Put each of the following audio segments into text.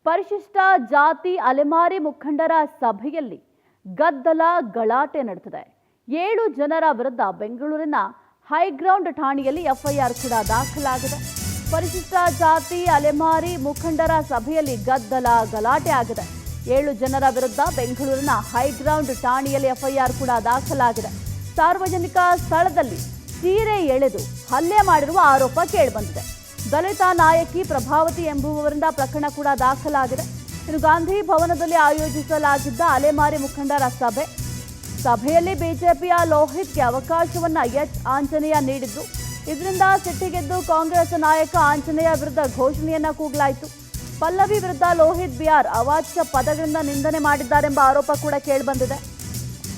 ಪರಿಶಿಷ್ಟ ಜಾತಿ ಅಲೆಮಾರಿ ಮುಖಂಡರ ಸಭೆಯಲ್ಲಿ ಗದ್ದಲ ಗಲಾಟೆ ನಡೆದಿದೆ. 7 ಜನರ ವಿರುದ್ಧ ಬೆಂಗಳೂರಿನ ಹೈಗ್ರೌಂಡ್ ಠಾಣೆಯಲ್ಲಿ ಎಫ್ಐಆರ್ ಕೂಡ ದಾಖಲಾಗಿದೆ. ಪರಿಶಿಷ್ಟ ಜಾತಿ ಅಲೆಮಾರಿ ಮುಖಂಡರ ಸಭೆಯಲ್ಲಿ ಗದ್ದಲ ಗಲಾಟೆ ಆಗಿದೆ. 7 ಜನರ ವಿರುದ್ಧ ಬೆಂಗಳೂರಿನ ಹೈಗ್ರೌಂಡ್ ಠಾಣೆಯಲ್ಲಿ ಎಫ್ಐಆರ್ ಕೂಡ ದಾಖಲಾಗಿದೆ. ಸಾರ್ವಜನಿಕ ಸ್ಥಳದಲ್ಲಿ ಸೀರೆ ಎಳೆದು ಹಲ್ಲೆ ಮಾಡಿರುವ ಆರೋಪ ಕೇಳಿಬಂದಿದೆ. ದಲಿತ ನಾಯಕಿ ಪ್ರಭಾವತಿ ಎಂಬುವವರಿಂದ ಪ್ರಕರಣ ಕೂಡ ದಾಖಲಾಗಿದೆ. ಇನ್ನು ಗಾಂಧಿ ಭವನದಲ್ಲಿ ಆಯೋಜಿಸಲಾಗಿದ್ದ ಅಲೆಮಾರಿ ಮುಖಂಡರ ಸಭೆಯಲ್ಲಿ ಬಿಜೆಪಿಯ ಲೋಹಿತ್ಗೆ ಅವಕಾಶವನ್ನ ಎಚ್ ಆಂಜನೇಯ ನೀಡಿದ್ರು. ಇದರಿಂದ ಸಿಟ್ಟಿಗೆದ್ದು ಕಾಂಗ್ರೆಸ್ ನಾಯಕ ಆಂಜನೇಯ ವಿರುದ್ಧ ಘೋಷಣೆಯನ್ನ ಕೂಗಲಾಯಿತು. ಪಲ್ಲವಿ ವಿರುದ್ಧ ಲೋಹಿತ್ ಬಿಆರ್ ಅವಾಚ್ಯ ಪದಗಳಿಂದ ನಿಂದನೆ ಮಾಡಿದ್ದಾರೆಂಬ ಆರೋಪ ಕೂಡ ಕೇಳಿಬಂದಿದೆ.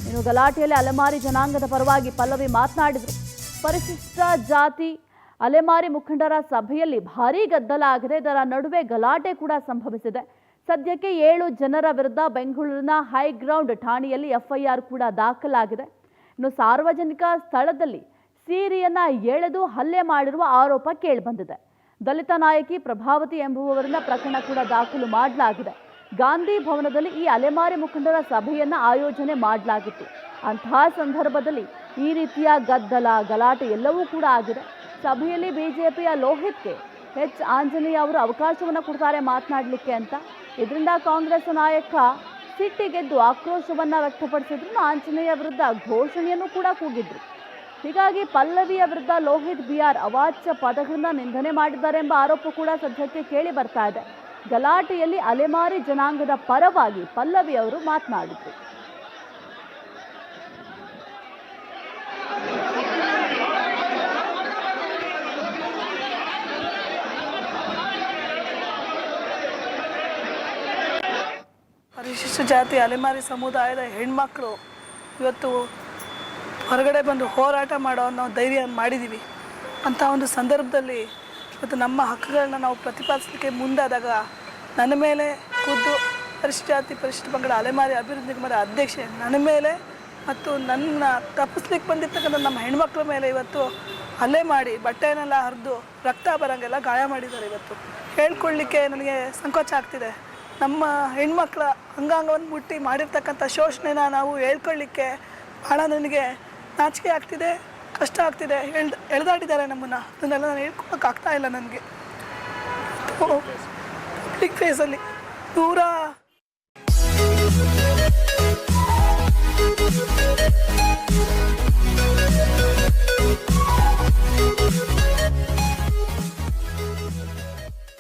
ಇನ್ನು ಗಲಾಟೆಯಲ್ಲಿ ಅಲೆಮಾರಿ ಜನಾಂಗದ ಪರವಾಗಿ ಪಲ್ಲವಿ ಮಾತನಾಡಿದರು. ಪರಿಶಿಷ್ಟ ಜಾತಿ ಅಲೆಮಾರಿ ಮುಖಂಡರ ಸಭೆಯಲ್ಲಿ ಭಾರೀ ಗದ್ದಲ ಆಗಿದೆ. ಇದರ ನಡುವೆ ಗಲಾಟೆ ಕೂಡ ಸಂಭವಿಸಿದೆ. ಸದ್ಯಕ್ಕೆ 7 ಜನರ ವಿರುದ್ಧ ಬೆಂಗಳೂರಿನ ಹೈಗ್ರೌಂಡ್ ಠಾಣೆಯಲ್ಲಿ ಎಫ್ಐಆರ್ ಕೂಡ ದಾಖಲಾಗಿದೆ. ಇನ್ನು ಸಾರ್ವಜನಿಕ ಸ್ಥಳದಲ್ಲಿ ಸೀರೆಯನ್ನ ಎಳೆದು ಹಲ್ಲೆ ಮಾಡಿರುವ ಆರೋಪ ಕೇಳಿಬಂದಿದೆ. ದಲಿತ ನಾಯಕಿ ಪ್ರಭಾವತಿ ಎಂಬುವವರಿಂದ ಪ್ರಕರಣ ಕೂಡ ದಾಖಲು ಮಾಡಲಾಗಿದೆ. ಗಾಂಧಿ ಭವನದಲ್ಲಿ ಈ ಅಲೆಮಾರಿ ಮುಖಂಡರ ಸಭೆಯನ್ನ ಆಯೋಜನೆ ಮಾಡಲಾಗಿತ್ತು. ಅಂತಹ ಸಂದರ್ಭದಲ್ಲಿ ಈ ರೀತಿಯ ಗದ್ದಲ ಗಲಾಟೆ ಎಲ್ಲವೂ ಕೂಡ ಆಗಿದೆ. ಸಭೆಯಲ್ಲಿ ಬಿಜೆಪಿಯ ಲೋಹಿತ್ಗೆ ಎಚ್ ಆಂಜನೇಯ ಅವರು ಅವಕಾಶವನ್ನು ಕೊಡ್ತಾರೆ ಮಾತನಾಡಲಿಕ್ಕೆ ಅಂತ. ಇದರಿಂದ ಕಾಂಗ್ರೆಸ್ ನಾಯಕ ಸಿಟ್ಟಿಗೆದ್ದು ಆಕ್ರೋಶವನ್ನ ವ್ಯಕ್ತಪಡಿಸಿದ್ರು. ಆಂಜನೇಯ ವಿರುದ್ಧ ಘೋಷಣೆಯನ್ನು ಕೂಡ ಕೂಗಿದ್ರು. ಹೀಗಾಗಿ ಪಲ್ಲವಿಯ ವಿರುದ್ಧ ಲೋಹಿತ್ ಬಿಆರ್ ಅವಾಚ್ಯ ಪದಗಳಿಂದ ನಿಂದನೆ ಮಾಡಿದ್ದಾರೆ ಎಂಬ ಆರೋಪ ಕೂಡ ಸದ್ಯಕ್ಕೆ ಕೇಳಿ ಬರ್ತಾ ಇದೆ. ಗಲಾಟೆಯಲ್ಲಿ ಅಲೆಮಾರಿ ಜನಾಂಗದ ಪರವಾಗಿ ಪಲ್ಲವಿ ಅವರು ಮಾತನಾಡಿದ್ರು. ಪರಿಶಿಷ್ಟ ಜಾತಿ ಅಲೆಮಾರಿ ಸಮುದಾಯದ ಹೆಣ್ಮಕ್ಳು ಇವತ್ತು ಹೊರಗಡೆ ಬಂದು ಹೋರಾಟ ಮಾಡೋ ನಾವು ಧೈರ್ಯ ಮಾಡಿದ್ದೀವಿ. ಅಂಥ ಒಂದು ಸಂದರ್ಭದಲ್ಲಿ ಇವತ್ತು ನಮ್ಮ ಹಕ್ಕುಗಳನ್ನ ನಾವು ಪ್ರತಿಪಾದಿಸಲಿಕ್ಕೆ ಮುಂದಾದಾಗ ನನ್ನ ಮೇಲೆ ಖುದ್ದು ಪರಿಶಿಷ್ಟ ಜಾತಿ ಪರಿಶಿಷ್ಟ ಪಂಗಡ ಅಲೆಮಾರಿ ಅಭಿವೃದ್ಧಿ ನಿಗಮದ ಅಧ್ಯಕ್ಷೆ ನನ್ನ ಮೇಲೆ ಮತ್ತು ನನ್ನ ತಪ್ಪಿಸ್ಲಿಕ್ಕೆ ಬಂದಿರ್ತಕ್ಕಂಥ ನಮ್ಮ ಹೆಣ್ಮಕ್ಳ ಮೇಲೆ ಇವತ್ತು ಹಲ್ಲೆ ಮಾಡಿ ಬಟ್ಟೆಯನ್ನೆಲ್ಲ ಹರಿದು ರಕ್ತ ಬರೋಂಗೆಲ್ಲ ಗಾಯ ಮಾಡಿದ್ದಾರೆ. ಇವತ್ತು ಹೇಳ್ಕೊಳ್ಳಿಕ್ಕೆ ನನಗೆ ಸಂಕೋಚ ಆಗ್ತಿದೆ. ನಮ್ಮ ಹೆಣ್ಮಕ್ಳ ಅಂಗಾಂಗವನ್ನು ಮುಟ್ಟಿ ಮಾಡಿರ್ತಕ್ಕಂಥ ಶೋಷಣೆನ ನಾವು ಹೇಳ್ಕೊಳ್ಳಿಕ್ಕೆ ಭಾಳ ನನಗೆ ನಾಚಿಕೆ ಆಗ್ತಿದೆ, ಕಷ್ಟ ಆಗ್ತಿದೆ. ಎಳೆದಾಡಿದ್ದಾರೆ ನಮ್ಮನ್ನು. ಅದನ್ನೆಲ್ಲ ನಾನು ಹೇಳ್ಕೊಳಕ್ಕಾಗ್ತಾ ಇಲ್ಲ ನನಗೆ. ಪಬ್ಲಿಕ್ ಫೇಸಲ್ಲಿ 100